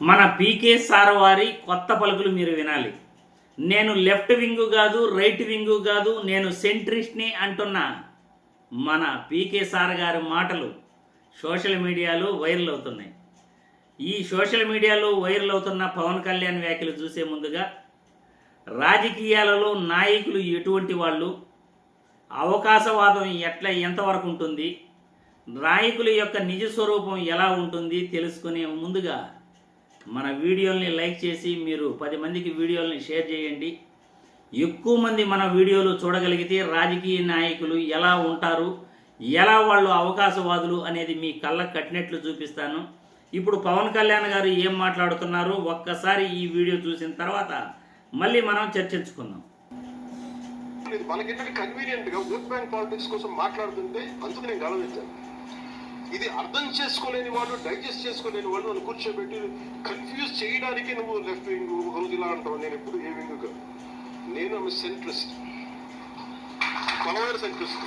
మన పీకే సార్ వారి కొత్త పలుకులు మీరు వినాలి. నేను లెఫ్ట్ వింగు కాదు, రైట్ వింగు కాదు, నేను సెంట్రిస్ట్ని అంటున్న మన పీకే సార్ గారి మాటలు సోషల్ మీడియాలో వైరల్ అవుతున్నాయి. ఈ సోషల్ మీడియాలో వైరల్ అవుతున్న పవన్ కళ్యాణ్ వ్యాఖ్యలు చూసే ముందుగా రాజకీయాలలో నాయకులు ఎటువంటి వాళ్ళు, అవకాశవాదం ఎంతవరకు ఉంటుంది, నాయకుల యొక్క నిజ స్వరూపం ఎలా ఉంటుంది తెలుసుకునే ముందుగా మన వీడియోల్ని లైక్ చేసి మీరు 10 మందికి వీడియోల్ని షేర్ చేయండి. ఎక్కువ మంది మన వీడియోలు చూడగలిగితే రాజకీయ నాయకులు ఎలా ఉంటారు, ఎలా వాళ్ళు అవకాశవాదులు అనేది మీ కళ్ళకు కట్టినట్లు చూపిస్తాను. ఇప్పుడు పవన్ కళ్యాణ్ గారు ఏం మాట్లాడుతున్నారో ఒక్కసారి ఈ వీడియో చూసిన తర్వాత మళ్ళీ మనం చర్చించుకుందాం. మనకి కన్వీనియంట్ గా ఓట్ బ్యాంక్ పాలిటిక్స్ కోసం మాట్లాడుతుంటే అందుకు నేను గౌరవించాను. ఇది అర్థం చేసుకోలేని వాళ్ళు, డైజెస్ట్ చేసుకోలేని వాళ్ళు నన్ను కూర్చోబెట్టి కన్ఫ్యూజ్ చేయడానికి నువ్వు లెఫ్ట్ వింగ్ రోజు ఇలా అంటావు. నేను ఎప్పుడు ఏ వింగ్ కాదు, నేను సెంట్రిస్ట్, బలమైన సెంట్రిస్ట్.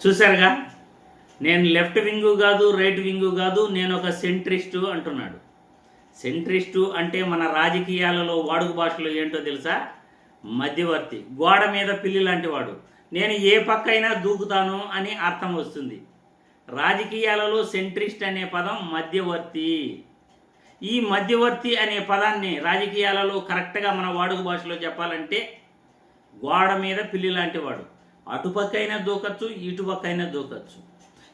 చూసారుగా, నేను లెఫ్ట్ వింగు కాదు, రైట్ వింగు కాదు, నేను ఒక సెంట్రిస్టు అంటున్నాడు. సెంట్రిస్టు అంటే మన రాజకీయాలలో వాడుక భాషలో ఏంటో తెలుసా? మధ్యవర్తి, గోడ మీద పిల్లి లాంటి వాడు. నేను ఏ పక్క అయినా దూకుతాను అని అర్థం వస్తుంది. రాజకీయాలలో సెంట్రిస్ట్ అనే పదం మధ్యవర్తి. ఈ మధ్యవర్తి అనే పదాన్ని రాజకీయాలలో కరెక్ట్గా మన వాడుక భాషలో చెప్పాలంటే గోడ మీద పిల్లి లాంటి వాడు. అటుపక్క అయినా దూకచ్చు, ఇటుపక్క అయినా దూకచ్చు.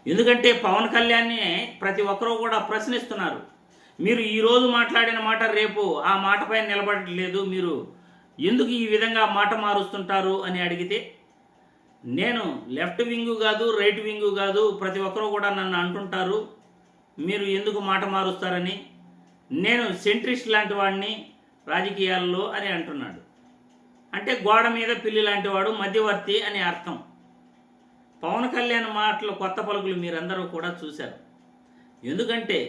ఎందుకంటే పవన్ కళ్యాణ్ని ప్రతి ఒక్కరూ కూడా ప్రశ్నిస్తున్నారు. మీరు ఈరోజు మాట్లాడిన మాట రేపు ఆ మాట పైన నిలబడట్లేదు, మీరు ఎందుకు ఈ విధంగా మాట మారుస్తుంటారు అని అడిగితే, నేను లెఫ్ట్ వింగు కాదు, రైట్ వింగు కాదు, ప్రతి ఒక్కరూ కూడా నన్ను అంటుంటారు మీరు ఎందుకు మాట మారుస్తారని, నేను సెంట్రిస్ట్ లాంటి వాడిని రాజకీయాల్లో అని అంటున్నాడు. అంటే గోడ మీద పిల్లి లాంటి వాడు, మధ్యవర్తి అని అర్థం. పవన్ కళ్యాణ్ మాటలు కొత్త పలుకులు మీరందరూ కూడా చూశారు. ఎందుకంటే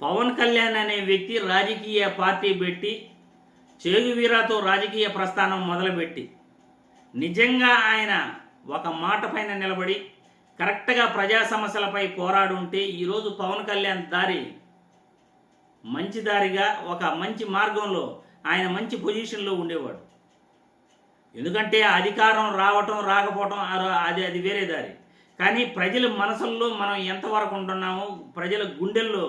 పవన్ కళ్యాణ్ అనే వ్యక్తి రాజకీయ పార్టీ పెట్టి చేగువీరాతో రాజకీయ ప్రస్థానం మొదలుపెట్టి నిజంగా ఆయన ఒక మాట పైన నిలబడి కరెక్ట్గా ప్రజా సమస్యలపై పోరాడుంటే ఈరోజు పవన్ కళ్యాణ్ దారి మంచి దారిగా, ఒక మంచి మార్గంలో ఆయన మంచి పొజిషన్లో ఉండేవాడు. ఎందుకంటే అధికారం రావటం రాకపోవటం అది వేరే దారి. కానీ ప్రజల మనసుల్లో మనం ఎంతవరకు ఉంటున్నాము, ప్రజల గుండెల్లో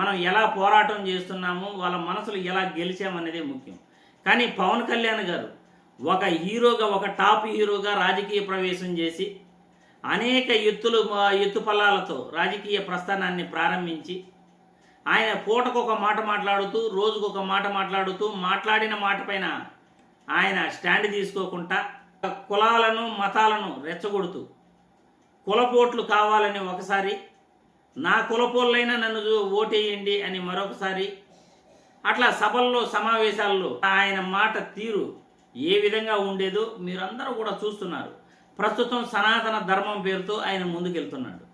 మనం ఎలా పోరాటం చేస్తున్నాము, వాళ్ళ మనసులు ఎలా గెలిచామనేదే ముఖ్యం. కానీ పవన్ కళ్యాణ్ గారు ఒక హీరోగా, ఒక టాప్ హీరోగా రాజకీయ ప్రవేశం చేసి అనేక ఎత్తుపల్లాలతో రాజకీయ ప్రస్థానాన్ని ప్రారంభించి ఆయన పూటకొక మాట మాట్లాడుతూ, రోజుకొక మాట మాట్లాడుతూ, మాట్లాడిన మాట పైన ఆయన స్టాండ్ తీసుకోకుండా కులాలను మతాలను రెచ్చగొడుతూ కులపోట్లు కావాలని ఒకసారి, నా కులపోళ్ళైనా నన్ను ఓటేయండి అని మరొకసారి, అట్లా సభల్లో సమావేశాల్లో ఆయన మాట తీరు ఏ విధంగా ఉండేదో మీరందరూ కూడా చూస్తున్నారు. ప్రస్తుతం సనాతన ధర్మం పేరుతో ఆయన ముందుకెళ్తున్నాడు.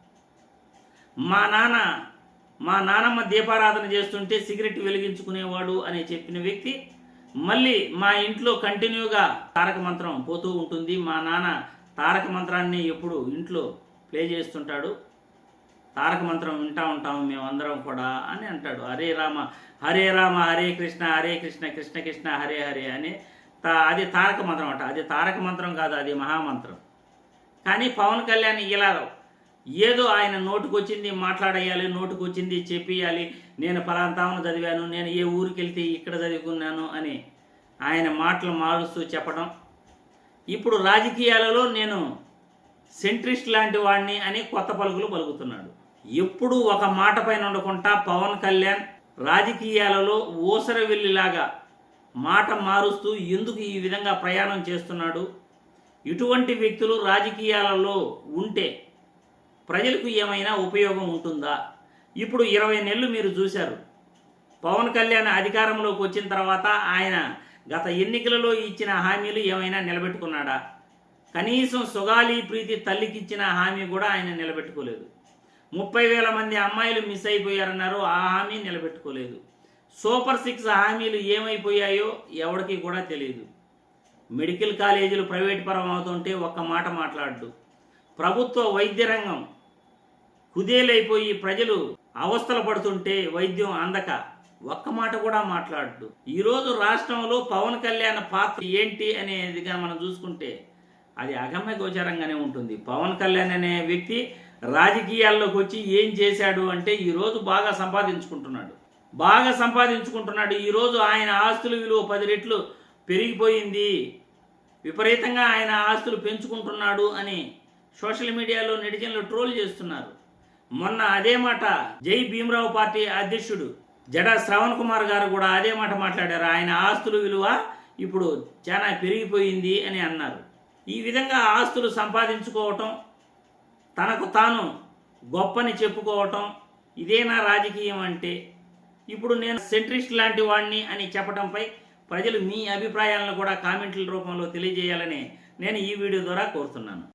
మా నానమ్మ దీపారాధన చేస్తుంటే సిగరెట్ వెలిగించుకునేవాడు అని చెప్పిన వ్యక్తి మళ్ళీ మా ఇంట్లో కంటిన్యూగా తారక మంత్రం పోతూ ఉంటుంది, మా నాన్న తారక మంత్రాన్ని ఎప్పుడు ఇంట్లో ప్లే చేస్తుంటాడు, తారక మంత్రం వింటూ ఉంటాము మేమందరం కూడా అని అంటాడు. హరే రామ హరే కృష్ణ కృష్ణ కృష్ణ హరే హరే అని అది తారక మంత్రం అంట. అది తారక మంత్రం కాదు, అది మహామంత్రం. కానీ పవన్ కళ్యాణ్ ఇలా ఏదో ఆయన నోటుకొచ్చింది మాట్లాడేయాలి, నోటుకొచ్చింది చెప్పేయాలి, నేను పలాంతామను చదివాను, నేను ఏ ఊరికి వెళ్తే ఇక్కడ చదువుకున్నాను అని ఆయన మాటలు మారుస్తూ చెప్పడం. ఇప్పుడు రాజకీయాలలో నేను సెంట్రిస్ట్ లాంటి వాడిని అని కొత్త పలుకులు పలుకుతున్నాడు. ఎప్పుడూ ఒక మాట పైన ఉండకుండా పవన్ కళ్యాణ్ రాజకీయాలలో ఊసరవెల్లిలాగా మాట మారుస్తూ ఎందుకు ఈ విధంగా ప్రయాణం చేస్తున్నాడు? ఇటువంటి వ్యక్తులు రాజకీయాలలో ఉంటే ప్రజలకు ఏమైనా ఉపయోగం ఉంటుందా? ఇప్పుడు 20 నెలలు మీరు చూశారు. పవన్ కళ్యాణ్ అధికారంలోకి వచ్చిన తర్వాత ఆయన గత ఎన్నికలలో ఇచ్చిన హామీలు ఏమైనా నిలబెట్టుకున్నాడా? కనీసం సుగాలి ప్రీతి తల్లికిచ్చిన హామీ కూడా ఆయన నిలబెట్టుకోలేదు. 30,000 మంది అమ్మాయిలు మిస్ అయిపోయారన్నారు, ఆ హామీ నిలబెట్టుకోలేదు. సూపర్ 6 హామీలు ఏమైపోయాయో ఎవరికి కూడా తెలియదు. మెడికల్ కాలేజీలు ప్రైవేట్ పరం అవుతుంటే ఒక్క మాట మాట్లాడు. ప్రభుత్వ వైద్య రంగం కుదేలైపోయి ప్రజలు అవస్థలు పడుతుంటే వైద్యం అందక ఒక్క మాట కూడా మాట్లాడు. ఈరోజు రాష్ట్రంలో పవన్ కళ్యాణ్ పాత్ర ఏంటి అనేదిగా మనం చూసుకుంటే అది అగమ్య గోచరంగానే ఉంటుంది. పవన్ కళ్యాణ్ అనే వ్యక్తి రాజకీయాల్లోకి వచ్చి ఏం చేశాడు అంటే ఈరోజు బాగా సంపాదించుకుంటున్నాడు. ఈరోజు ఆయన ఆస్తుల విలువ 10 రెట్లు పెరిగిపోయింది, విపరీతంగా ఆయన ఆస్తులు పెంచుకుంటున్నాడు అని సోషల్ మీడియాలో నెటిజన్లు ట్రోల్ చేస్తున్నారు. మొన్న అదే మాట జై భీమరావు పార్టీ అధ్యక్షుడు జడా శ్రవణ్ కుమార్ గారు కూడా అదే మాట మాట్లాడారు. ఆయన ఆస్తుల విలువ ఇప్పుడు చాలా పెరిగిపోయింది అని అన్నారు. ఈ విధంగా ఆస్తులు సంపాదించుకోవటం, తనకు తాను గొప్పని చెప్పుకోవటం, ఇదేనా రాజకీయం అంటే? ఇప్పుడు నేను సెంట్రిస్ట్ లాంటి వాడిని అని చెప్పడంపై ప్రజలు మీ అభిప్రాయాలను కూడా కామెంట్ల రూపంలో తెలియజేయాలని నేను ఈ వీడియో ద్వారా కోరుతున్నాను.